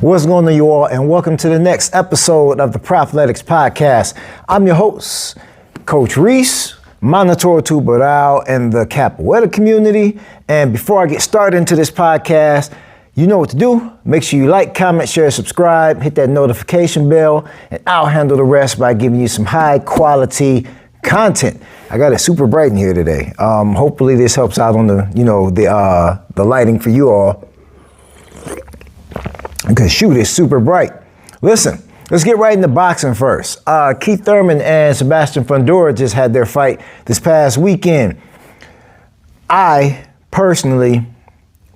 What's going on, you all, and welcome to the next episode of the Prophletics podcast. I'm your host, Coach Reese, Monitor Tuberal in the Capoeira community. And before I get started into this podcast, you know what to do. Make sure you like, comment, share, subscribe, hit that notification bell, and I'll handle the rest by giving you some high quality content. I got it super bright in here today. Hopefully this helps out on the lighting for you all. Because shoot, it's super bright. Listen, let's get right into boxing first. Keith Thurman and Sebastian Fundora just had their fight this past weekend. I personally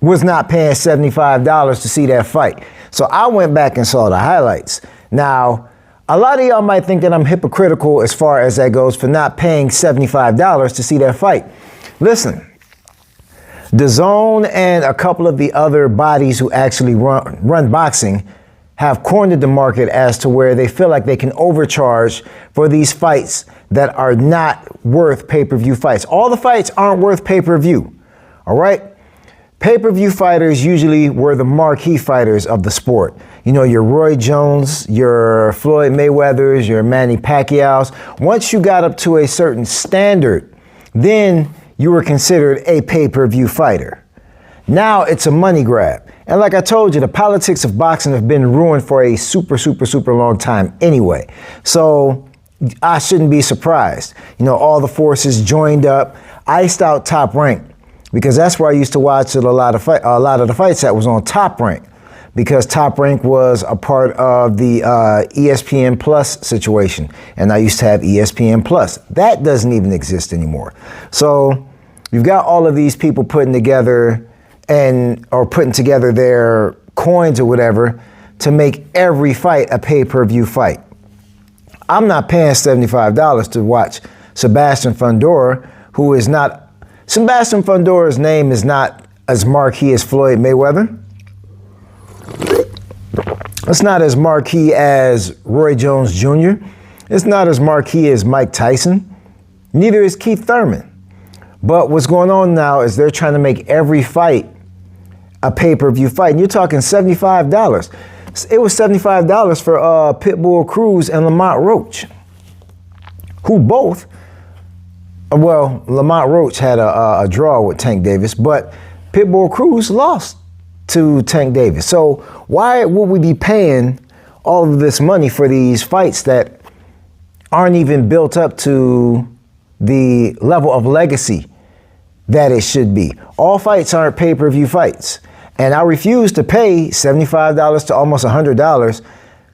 was not paying $75 to see that fight. So I went back and saw the highlights. Now, a lot of y'all might think that I'm hypocritical as far as that goes for not paying $75 to see that fight. Listen. DAZN and a couple of the other bodies who actually run boxing have cornered the market as to where they feel like they can overcharge for these fights that are not worth pay-per-view fights. All the fights aren't worth pay-per-view, all right? Pay-per-view fighters usually were the marquee fighters of the sport. You know, your Roy Jones, your Floyd Mayweathers, your Manny Pacquiao's. Once you got up to a certain standard, then you were considered a pay-per-view fighter. Now it's a money grab. And like I told you, the politics of boxing have been ruined for a super long time anyway. So I shouldn't be surprised. You know, all the forces joined up, iced out Top Rank, because that's where I used to watch a lot of the fights that was on Top Rank, because Top Rank was a part of the ESPN Plus situation. And I used to have ESPN Plus. That doesn't even exist anymore. So you've got all of these people putting together their coins or whatever to make every fight a pay-per-view fight. I'm not paying $75 to watch Sebastian Fundora, who is not, Sebastian Fundora's name is not as marquee as Floyd Mayweather. It's not as marquee as Roy Jones Jr. It's not as marquee as Mike Tyson. Neither is Keith Thurman. But what's going on now is they're trying to make every fight a pay-per-view fight. And you're talking $75. It was $75 for Pitbull Cruz and Lamont Roach, who both, well, Lamont Roach had a draw with Tank Davis, but Pitbull Cruz lost to Tank Davis. So why would we be paying all of this money for these fights that aren't even built up to the level of legacy that it should be? All fights aren't pay-per-view fights. And I refuse to pay $75 to almost $100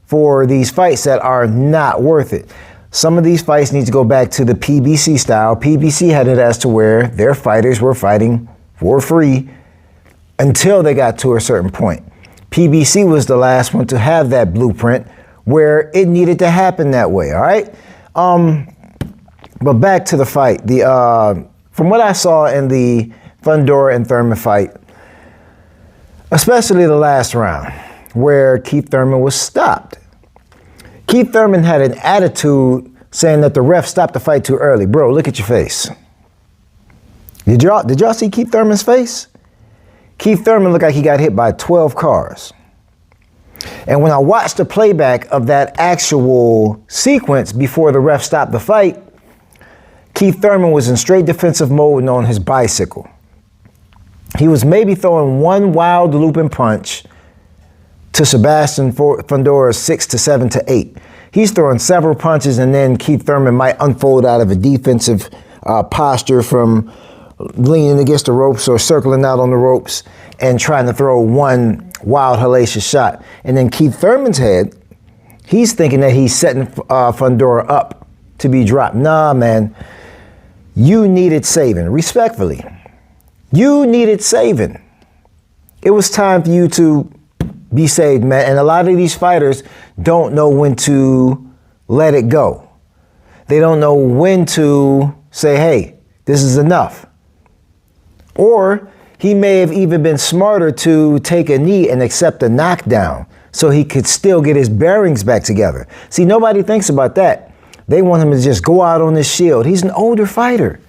for these fights that are not worth it. Some of these fights need to go back to the PBC style. PBC had it as to where their fighters were fighting for free until they got to a certain point. PBC was the last one to have that blueprint where it needed to happen that way, all right? But back to the fight. From what I saw in the Fundora and Thurman fight, especially the last round where Keith Thurman was stopped. Keith Thurman had an attitude saying that the ref stopped the fight too early. Bro, look at your face. Did y'all see Keith Thurman's face? Keith Thurman looked like he got hit by 12 cars. And when I watched the playback of that actual sequence before the ref stopped the fight, Keith Thurman was in straight defensive mode and on his bicycle. He was maybe throwing one wild looping punch to Sebastian Fundora's 6 to 7 to 8. He's throwing several punches, and then Keith Thurman might unfold out of a defensive posture from leaning against the ropes or circling out on the ropes and trying to throw one wild, hellacious shot. And then Keith Thurman's head, he's thinking that he's setting Fundora up to be dropped. Nah, man. You needed saving, respectfully. You needed saving. It was time for you to be saved, man. And a lot of these fighters don't know when to let it go. They don't know when to say, hey, this is enough. Or he may have even been smarter to take a knee and accept a knockdown so he could still get his bearings back together. See, nobody thinks about that. They want him to just go out on his shield. He's an older fighter.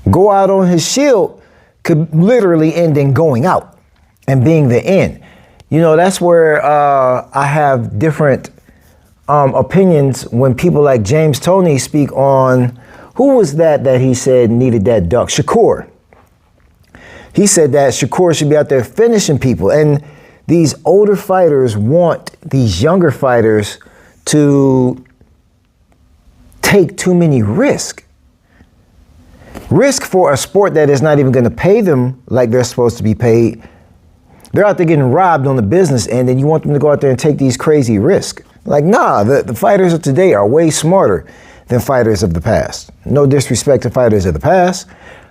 Go out on his shield could literally end in going out and being the end. You know, that's where I have different opinions when people like James Toney speak on, who was that he said needed that duck? Shakur. He said that Shakur should be out there finishing people. And these older fighters want these younger fighters to take too many risks. Risk for a sport that is not even going to pay them like they're supposed to be paid. They're out there getting robbed on the business end, and you want them to go out there and take these crazy risks. Like, nah, the fighters of today are way smarter than fighters of the past. No disrespect to fighters of the past.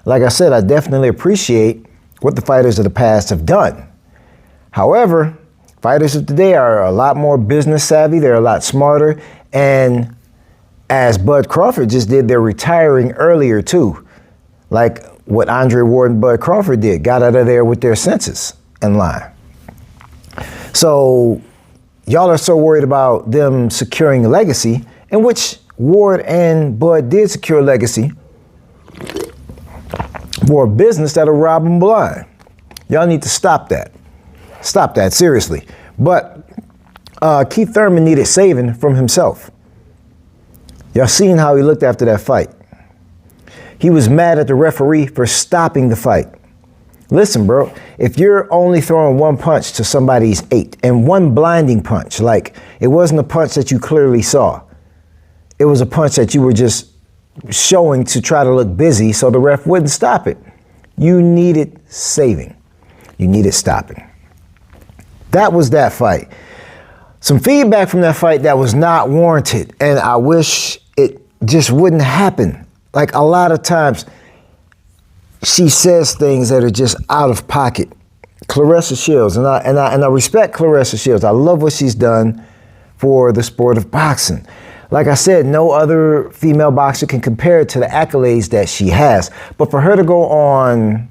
Like I said, I definitely appreciate what the fighters of the past have done. However, fighters of today are a lot more business savvy. They're a lot smarter. And as Bud Crawford just did, they're retiring earlier too. Like what Andre Ward and Bud Crawford did, got out of there with their senses in line. So y'all are so worried about them securing a legacy, in which Ward and Bud did secure a legacy for a business that'll rob them blind. Y'all need to stop that. Stop that, seriously. But Keith Thurman needed saving from himself. Y'all seen how he looked after that fight. He was mad at the referee for stopping the fight. Listen, bro, if you're only throwing one punch to somebody's 8, and one blinding punch, like it wasn't a punch that you clearly saw. It was a punch that you were just showing to try to look busy so the ref wouldn't stop it. You needed saving. You needed stopping. That was that fight. Some feedback from that fight that was not warranted, and I wish it just wouldn't happen. Like a lot of times, she says things that are just out of pocket. Claressa Shields, and I respect Claressa Shields. I love what she's done for the sport of boxing. Like I said, no other female boxer can compare to the accolades that she has. But for her to go on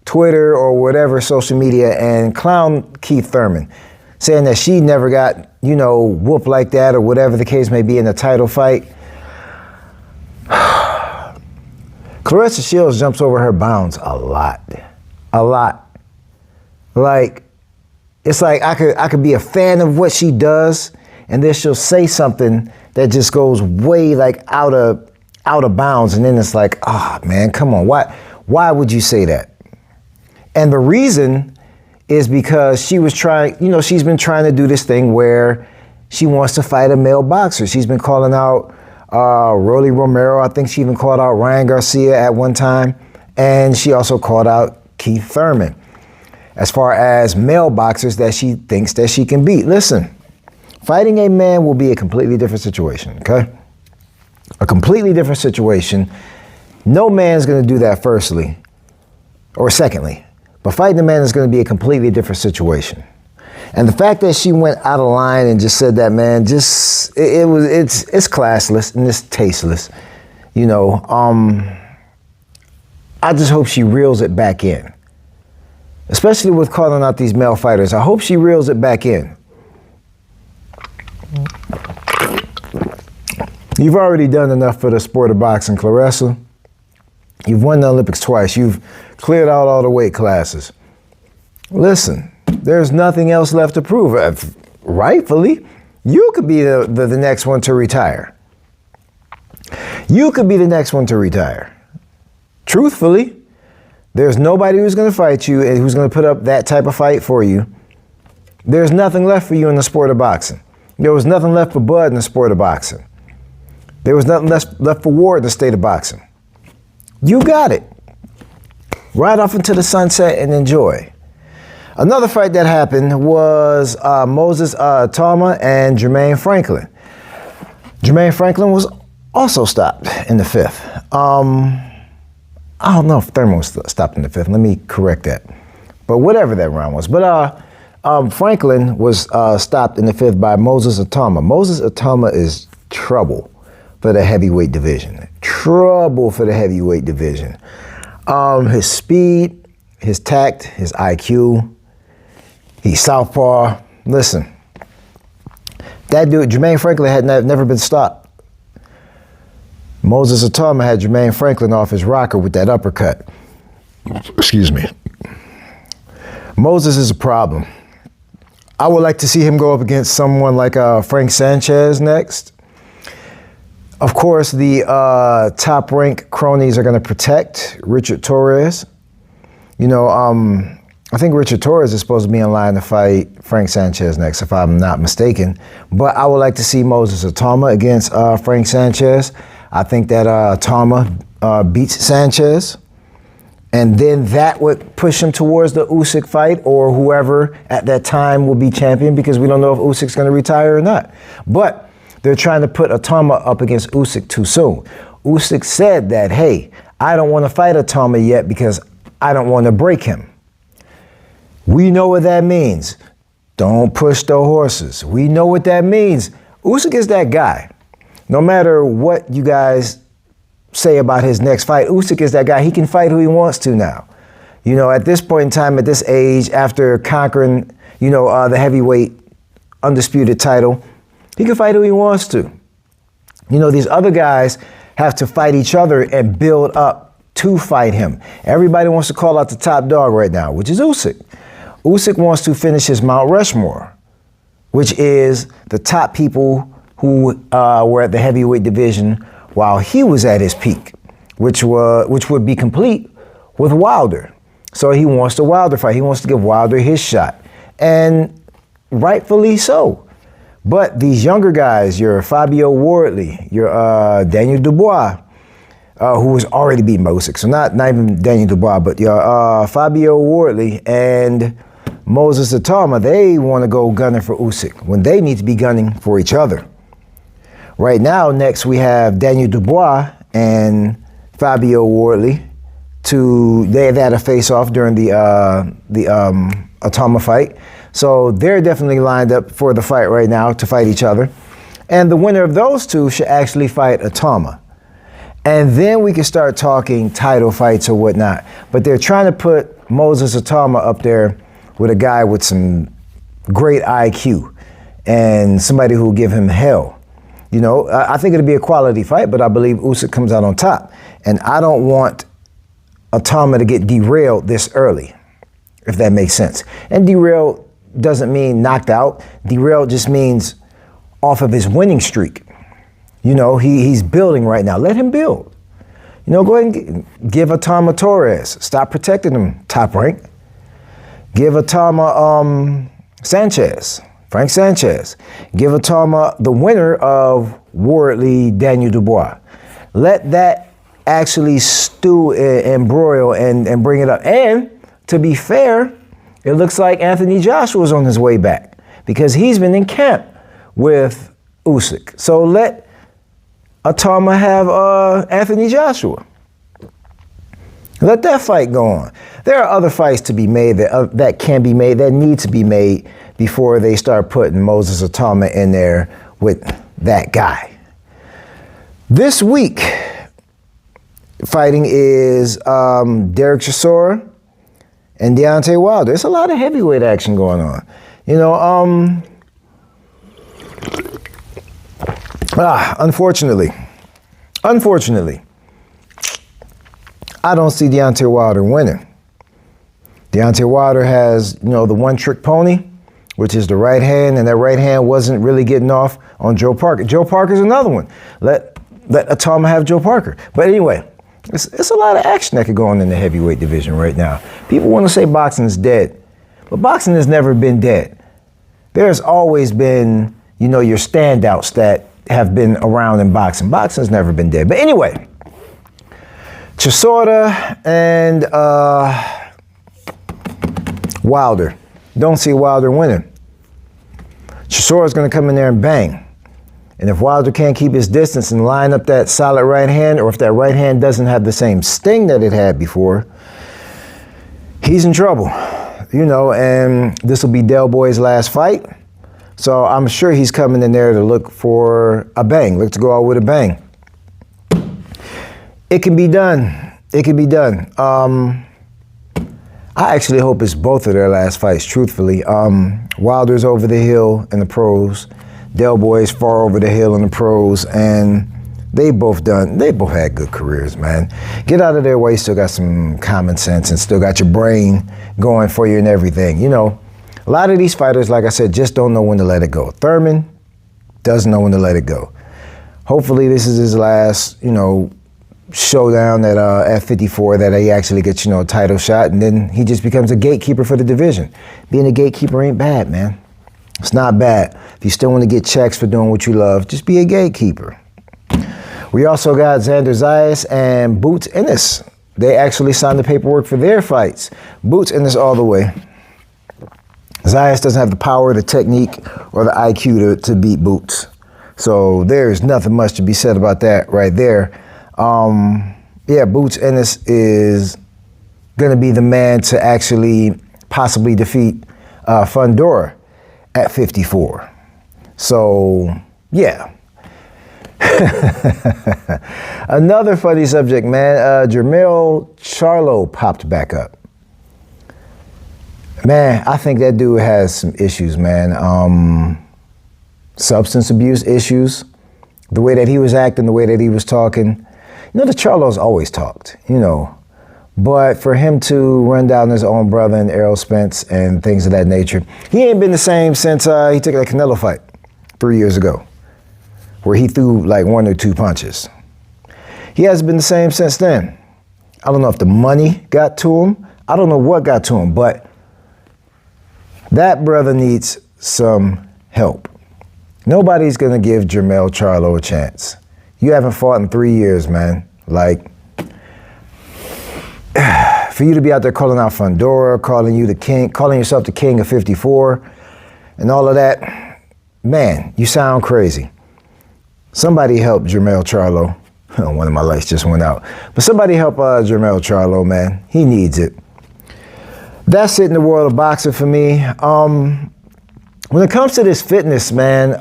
Twitter or whatever social media and clown Keith Thurman, saying that she never got, whooped like that or whatever the case may be in a title fight. Claressa Shields jumps over her bounds a lot. A lot. Like, it's like I could be a fan of what she does, and then she'll say something that just goes way like out of bounds, and then it's like, man, come on, why would you say that? And the reason is because she was trying, she's been trying to do this thing where she wants to fight a male boxer. She's been calling out Rolly Romero. I think she even called out Ryan Garcia at one time. And she also called out Keith Thurman as far as male boxers that she thinks that she can beat. Listen, fighting a man will be a completely different situation, okay? A completely different situation. No man's gonna do that firstly, or secondly. But fighting a man is gonna be a completely different situation. And the fact that she went out of line and just said that, man, it's classless and it's tasteless. I just hope she reels it back in. Especially with calling out these male fighters. I hope she reels it back in. You've already done enough for the sport of boxing, Claressa. You've won the Olympics twice. You've cleared out all the weight classes. Listen, there's nothing else left to prove. Rightfully, you could be the next one to retire. You could be the next one to retire. Truthfully, there's nobody who's going to fight you and who's going to put up that type of fight for you. There's nothing left for you in the sport of boxing. There was nothing left for Bud in the sport of boxing. There was nothing left for Ward in the state of boxing. You got it. Ride off into the sunset and enjoy. Another fight that happened was Moses Itauma and Jermaine Franklin. Jermaine Franklin was also stopped in the 5th. I don't know if Thurman was stopped in the 5th. Let me correct that. But whatever that round was. But Franklin was stopped in the 5th by Moses Itauma. Moses Itauma is trouble for the heavyweight division. Trouble for the heavyweight division. His speed, his tact, his IQ, he's southpaw. Listen, that dude, Jermaine Franklin, had never been stopped. Moses Itauma had Jermaine Franklin off his rocker with that uppercut. Excuse me. Moses is a problem. I would like to see him go up against someone like Frank Sanchez next. Of course, the top rank cronies are going to protect Richard Torres. You know, I think Richard Torres is supposed to be in line to fight Frank Sanchez next, if I'm not mistaken. But I would like to see Moses Itauma against Frank Sanchez. I think that Itauma beats Sanchez. And then that would push him towards the Usyk fight, or whoever at that time will be champion, because we don't know if Usyk's going to retire or not. But they're trying to put Itauma up against Usyk too soon. Usyk said that, hey, I don't want to fight Itauma yet because I don't want to break him. We know what that means. Don't push the horses. We know what that means. Usyk is that guy. No matter what you guys say about his next fight, Usyk is that guy. He can fight who he wants to now. You know, at this point in time, at this age, after conquering, you know, the heavyweight undisputed title, he can fight who he wants to. You know, these other guys have to fight each other and build up to fight him. Everybody wants to call out the top dog right now, which is Usyk. Usyk wants to finish his Mount Rushmore, which is the top people who were at the heavyweight division while he was at his peak, which would be complete with Wilder. So he wants the Wilder fight. He wants to give Wilder his shot, and rightfully so. But these younger guys, your Fabio Wardley, your Daniel Dubois, who was already beaten by Usyk, so not even Daniel Dubois, but your Fabio Wardley and Moses Itauma, they want to go gunning for Usyk when they need to be gunning for each other. Right now, next we have Daniel Dubois and Fabio Wardley. They had a face-off during the Itauma fight. So they're definitely lined up for the fight right now to fight each other. And the winner of those two should actually fight Itauma. And then we can start talking title fights or whatnot. But they're trying to put Moses Itauma up there with a guy with some great IQ and somebody who will give him hell. You know, I think it'll be a quality fight, but I believe Usyk comes out on top. And I don't want Itauma to get derailed this early, if that makes sense. And derailed doesn't mean knocked out. Derailed just means off of his winning streak. You know, he's building right now. Let him build. You know, go ahead and give Itauma Torres. Stop protecting him, top rank. Give Itauma Sanchez. Frank Sanchez. Give Itauma the winner of Wardley, Daniel Dubois. Let that actually stew and broil and bring it up. And to be fair, it looks like Anthony Joshua's on his way back because he's been in camp with Usyk. So let Itauma have Anthony Joshua. Let that fight go on. There are other fights to be made that can be made, that need to be made before they start putting Moses Itauma in there with that guy. This week, fighting is Derek Chisora and Deontay Wilder. There's a lot of heavyweight action going on. You know, unfortunately, I don't see Deontay Wilder winning. Deontay Wilder has, you know, the one-trick pony, which is the right hand, and that right hand wasn't really getting off on Joe Parker. Joe Parker's another one. Let Itauma have Joe Parker. But anyway, it's a lot of action that could go on in the heavyweight division right now. People want to say boxing is dead, but boxing has never been dead. There's always been, you know, your standouts that have been around in boxing. Boxing's never been dead. But anyway, Chisora and Wilder. Don't see Wilder winning. Chisora's going to come in there and bang. And if Wilder can't keep his distance and line up that solid right hand, or if that right hand doesn't have the same sting that it had before, he's in trouble. You know, and this will be Del Boy's last fight. So I'm sure he's coming in there to look for a bang, look to go out with a bang. It can be done. It can be done. I actually hope it's both of their last fights, truthfully. Wilder's over the hill in the pros. Del Boy's far over the hill in the pros, and they both had good careers, man. Get out of there while you still got some common sense and still got your brain going for you and everything. You know, A lot of these fighters, like I said, just don't know when to let it go. Thurman doesn't know when to let it go. Hopefully this is his last, showdown at 54, that he actually gets, a title shot, and then he just becomes a gatekeeper for the division. Being a gatekeeper ain't bad, man. It's not bad. If you still want to get checks for doing what you love, just be a gatekeeper. We also got Xander Zayas and Boots Ennis. They actually signed the paperwork for their fights. Boots Ennis all the way. Zayas doesn't have the power, the technique, or the IQ to beat Boots. So there's nothing much to be said about that right there. Boots Ennis is going to be the man to actually possibly defeat Fundora at 54. So, yeah. Another funny subject, man. Jermell Charlo popped back up. Man, I think that dude has some issues, man. Substance abuse issues. The way that he was acting, the way that he was talking. The Charlos always talked, But for him to run down his own brother and Errol Spence and things of that nature, he ain't been the same since he took that Canelo fight 3 years ago, where he threw like 1 or 2 punches. He hasn't been the same since then. I don't know if the money got to him. I don't know what got to him, but that brother needs some help. Nobody's going to give Jermell Charlo a chance. You haven't fought in 3 years, man. Like, for you to be out there calling out Fundora, calling you the king, calling yourself the king of 54, and all of that, man, you sound crazy. Somebody help Jermell Charlo. One of my lights just went out. But somebody help Jermell Charlo, man. He needs it. That's it in the world of boxing for me. When it comes to this fitness, man,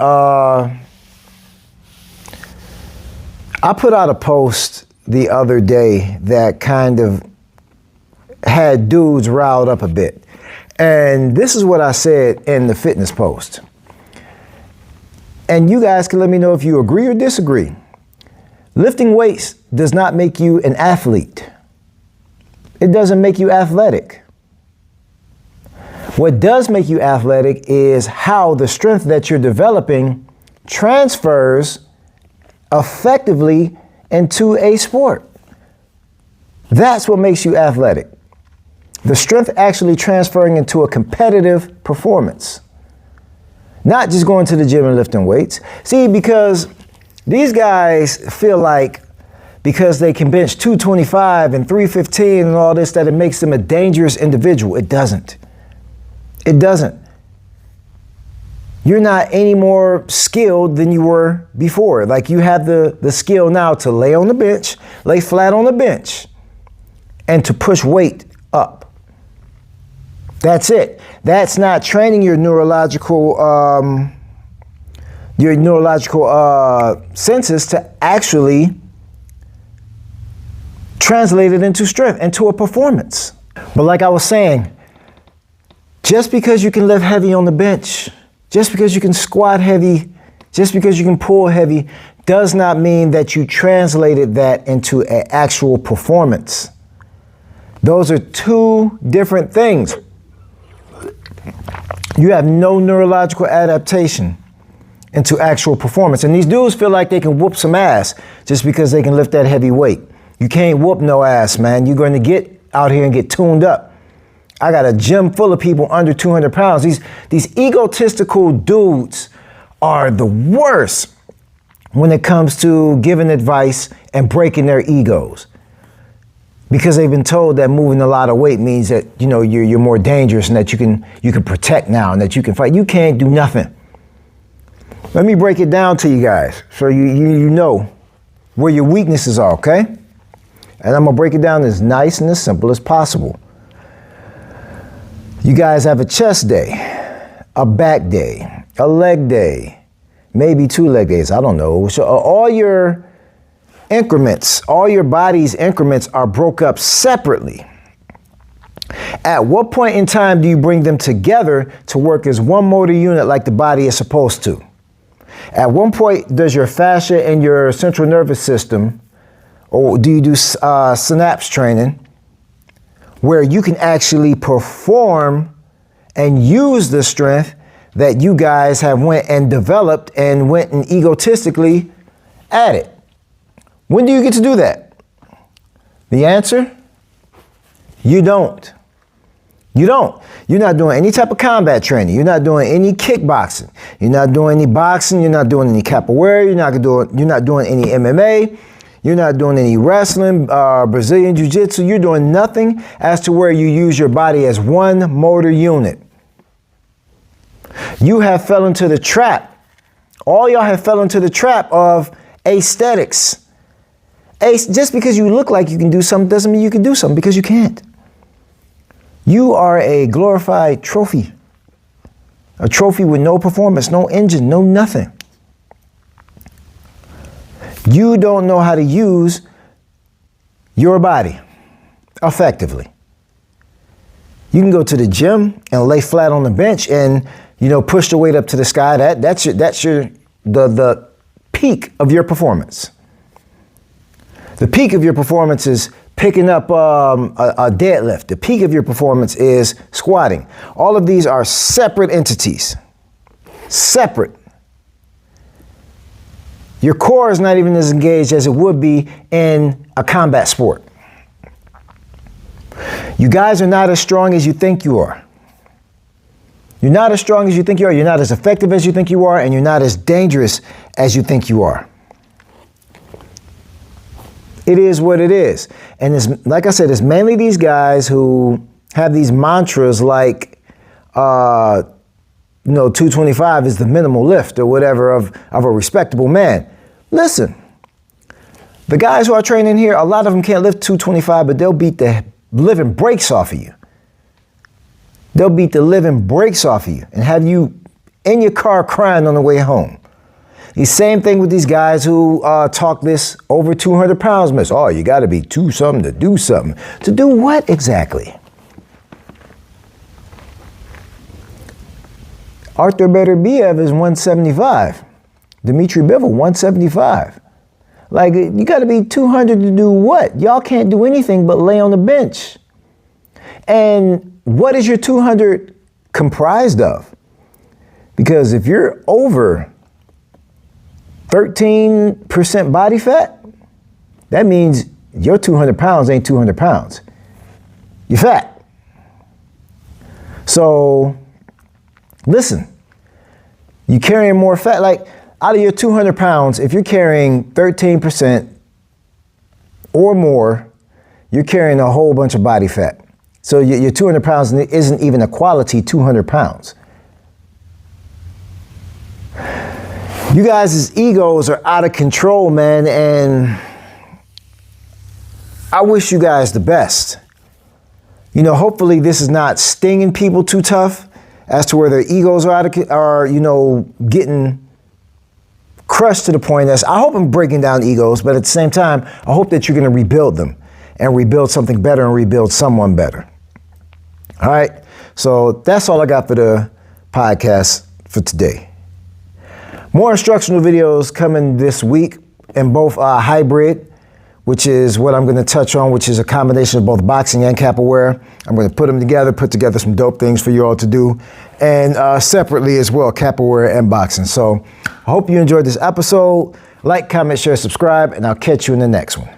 I put out a post the other day that kind of had dudes riled up a bit. And this is what I said in the fitness post. And you guys can let me know if you agree or disagree. Lifting weights does not make you an athlete. It doesn't make you athletic. What does make you athletic is how the strength that you're developing transfers effectively into a sport. That's what makes you athletic. The strength actually transferring into a competitive performance. Not just going to the gym and lifting weights. See, because these guys feel like because they can bench 225 and 315 and all this, that it makes them a dangerous individual. It doesn't. It doesn't. You're not any more skilled than you were before. Like, you have the skill now to lay on the bench, lay flat on the bench, and to push weight up. That's it. That's not training your neurological senses to actually translate it into strength, into a performance. But like I was saying, just because you can lift heavy on the bench, just because you can squat heavy, just because you can pull heavy, does not mean that you translated that into an actual performance. Those are two different things. You have no neurological adaptation into actual performance. And these dudes feel like they can whoop some ass just because they can lift that heavy weight. You can't whoop no ass, man. You're going to get out here and get tuned up. I got a gym full of people under 200 pounds. These egotistical dudes are the worst when it comes to giving advice and breaking their egos. Because they've been told that moving a lot of weight means that, you're more dangerous and that you can protect now and that you can fight. You can't do nothing. Let me break it down to you guys so you know where your weaknesses are, okay? And I'm gonna break it down as nice and as simple as possible. You guys have a chest day, a back day, a leg day, maybe 2 leg days, I don't know. So all your increments, all your body's increments are broke up separately. At what point in time do you bring them together to work as one motor unit like the body is supposed to? At one point, does your fascia and your central nervous system, or do you do synapse training, where you can actually perform and use the strength that you guys have went and developed and went and egotistically added. When do you get to do that? The answer? You don't. You don't. You're not doing any type of combat training. You're not doing any kickboxing. You're not doing any boxing. You're not doing any capoeira. You're not doing any MMA. You're not doing any wrestling, Brazilian jiu-jitsu. You're doing nothing as to where you use your body as one motor unit. You have fell into the trap. All y'all have fell into the trap of aesthetics. Just because you look like you can do something doesn't mean you can do something, because you can't. You are a glorified trophy. A trophy with no performance, no engine, no nothing. You don't know how to use your body effectively. You can go to the gym and lay flat on the bench and, push the weight up to the sky. That's the peak of your performance. The peak of your performance is picking up a deadlift. The peak of your performance is squatting. All of these are separate entities. Separate. Your core is not even as engaged as it would be in a combat sport. You guys are not as strong as you think you are. You're not as strong as you think you are. You're not as effective as you think you are. And you're not as dangerous as you think you are. It is what it is. And it's, like I said, it's mainly these guys who have these mantras like, 225 is the minimal lift or whatever of a respectable man. Listen, the guys who are training here, a lot of them can't lift 225, but they'll beat the living breaks off of you. They'll beat the living breaks off of you and have you in your car crying on the way home. The same thing with these guys who talk this over 200 pounds miss. Oh, you got to be something to do something. To do what exactly? Arthur Beterbiev is 175. Dmitry Bivol, 175. Like, you got to be 200 to do what? Y'all can't do anything but lay on the bench. And what is your 200 comprised of? Because if you're over 13% body fat, that means your 200 pounds ain't 200 pounds. You're fat. So, listen, you're carrying more fat. Like, out of your 200 pounds, if you're carrying 13% or more, you're carrying a whole bunch of body fat. So your 200 pounds isn't even a quality 200 pounds. You guys' egos are out of control, man, and I wish you guys the best. Hopefully this is not stinging people too tough as to where their egos are getting crushed to the point that I hope I'm breaking down egos, but at the same time, I hope that you're going to rebuild them and rebuild something better and rebuild someone better. All right, so that's all I got for the podcast for today. More instructional videos coming this week in both hybrid, which is what I'm going to touch on, which is a combination of both boxing and capoeira. I'm going to put them together, put together some dope things for you all to do, and separately as well, capoeira and boxing. So I hope you enjoyed this episode. Like, comment, share, subscribe, and I'll catch you in the next one.